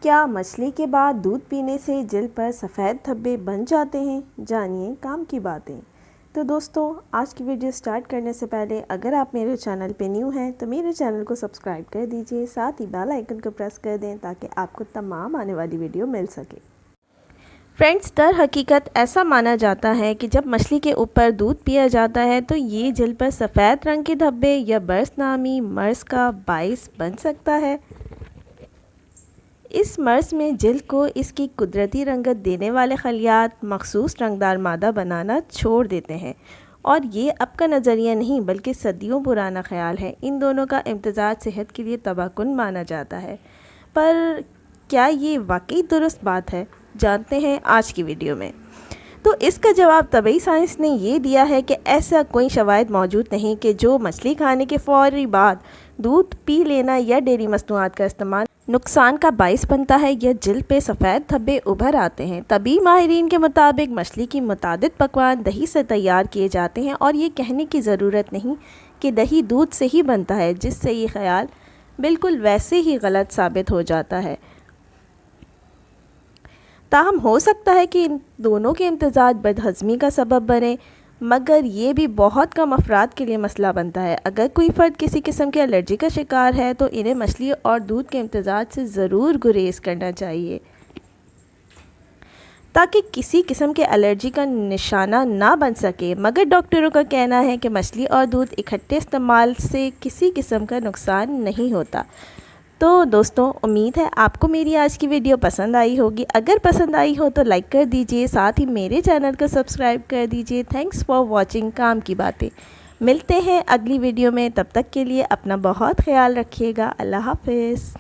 کیا مچھلی کے بعد دودھ پینے سے جلد پر سفید دھبے بن جاتے ہیں؟ جانیے کام کی باتیں۔ تو دوستوں، آج کی ویڈیو سٹارٹ کرنے سے پہلے اگر آپ میرے چینل پہ نیو ہیں تو میرے چینل کو سبسکرائب کر دیجئے، ساتھ ہی بیل آئیکن کو پریس کر دیں تاکہ آپ کو تمام آنے والی ویڈیو مل سکے۔ فرینڈز، در حقیقت ایسا مانا جاتا ہے کہ جب مچھلی کے اوپر دودھ پیا جاتا ہے تو یہ جلد پر سفید رنگ کے دھبے یا برس نامی مرض کا باعث بن سکتا ہے۔ اس مرض میں جلد کو اس کی قدرتی رنگت دینے والے خلیات مخصوص رنگدار مادہ بنانا چھوڑ دیتے ہیں، اور یہ اب کا نظریہ نہیں بلکہ صدیوں پرانا خیال ہے۔ ان دونوں کا امتزاج صحت کے لیے تباہ کن مانا جاتا ہے، پر کیا یہ واقعی درست بات ہے؟ جانتے ہیں آج کی ویڈیو میں۔ تو اس کا جواب طبی سائنس نے یہ دیا ہے کہ ایسا کوئی شواہد موجود نہیں کہ جو مچھلی کھانے کے فوری بعد دودھ پی لینا یا ڈیری مصنوعات کا استعمال نقصان کا باعث بنتا ہے یا جلد پہ سفید دھبے ابھر آتے ہیں۔ طبی ماہرین کے مطابق مچھلی کی متعدد پکوان دہی سے تیار کیے جاتے ہیں، اور یہ کہنے کی ضرورت نہیں کہ دہی دودھ سے ہی بنتا ہے، جس سے یہ خیال بالکل ویسے ہی غلط ثابت ہو جاتا ہے۔ تاہم ہو سکتا ہے کہ ان دونوں کے امتزاج بدہضمی کا سبب بنے، مگر یہ بھی بہت کم افراد کے لیے مسئلہ بنتا ہے۔ اگر کوئی فرد کسی قسم کی الرجی کا شکار ہے تو انہیں مچھلی اور دودھ کے امتزاج سے ضرور گریز کرنا چاہیے تاکہ کسی قسم کے الرجی کا نشانہ نہ بن سکے، مگر ڈاکٹروں کا کہنا ہے کہ مچھلی اور دودھ اکٹھے استعمال سے کسی قسم کا نقصان نہیں ہوتا۔ تو دوستوں، امید ہے آپ کو میری آج کی ویڈیو پسند آئی ہوگی۔ اگر پسند آئی ہو تو لائک کر دیجئے، ساتھ ہی میرے چینل کو سبسکرائب کر دیجئے۔ تھینکس فار واچنگ کام کی باتیں۔ ملتے ہیں اگلی ویڈیو میں، تب تک کے لیے اپنا بہت خیال رکھیے گا۔ اللہ حافظ۔